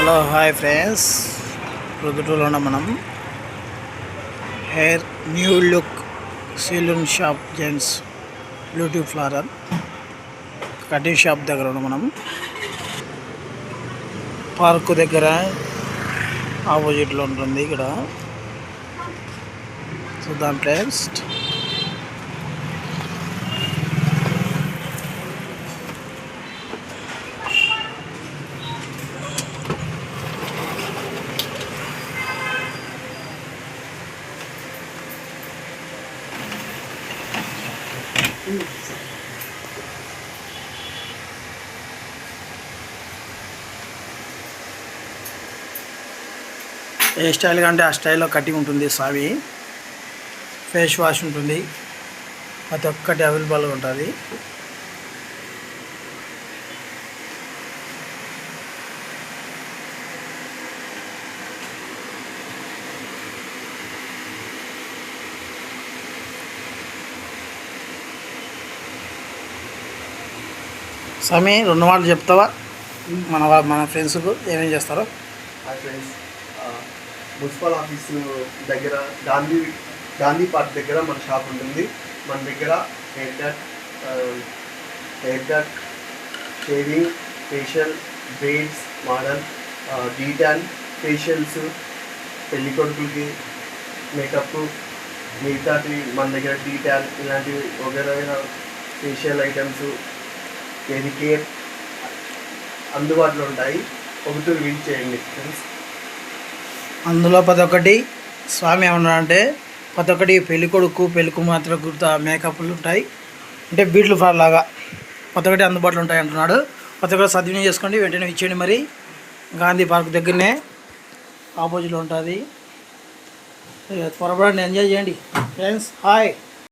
Hello hi friends, ప్రొద్దుటూరులో మనం hair new look saloon shop gents beauty parlour cutting shop దగ్గర ఉన్నాం. మనం పార్కు దగ్గర ఆపోజిట్లో ఉంటుంది. ఇక్కడ చూద్దాం ఫ్రెండ్స్. ఏ స్టైల్ కంటే ఆ స్టైల్లో కటింగ్ ఉంటుంది. సావి ఫేస్ వాష్ ఉంటుంది, ప్రతి ఒక్కటి అవైలబుల్గా ఉంటుంది. స్వామి, 2 మాటలు చెప్తావా మన ఫ్రెండ్స్కు ఏమేం చేస్తారో? హాయ్ ఫ్రెండ్స్, మున్సిపల్ ఆఫీస్ దగ్గర గాంధీ పార్క్ దగ్గర మన షాప్ ఉంటుంది. మన దగ్గర hair cut, shaving, facial, braids, model, D-Tan, facials, పెళ్లి కొడుకులకి మేకప్, మిగతాటి మన దగ్గర డీటాన్ ఇలాంటివి వగైరైన ఫేషియల్ ఐటమ్స్, హెయిర్ కేర్ అందుబాటులో ఉంటాయి. ఒకటి విజిట్ చేయండి ఫ్రెండ్స్. అందులో ప్రతి ఒక్కటి స్వామి ఏమన్నారంటే ప్రతి ఒక్కటి పెళ్ళికొడుకు పెళ్లి కుమార్తెలకు గుర్తు మేకప్లు ఉంటాయి, అంటే బ్యూటీ పార్లర్ లాగా ప్రతి ఒక్కటి అందుబాటులో ఉంటాయి అంటున్నాడు. ప్రతి ఒక్కటి సద్వినియోగం చేసుకోండి, వెంటనే ఇచ్చేయండి. మరి గాంధీ పార్క్ దగ్గరనే ఆపోజిట్లో ఉంటుంది. త్వరపడండి, ఎంజాయ్ చేయండి ఫ్రెండ్స్. హాయ్.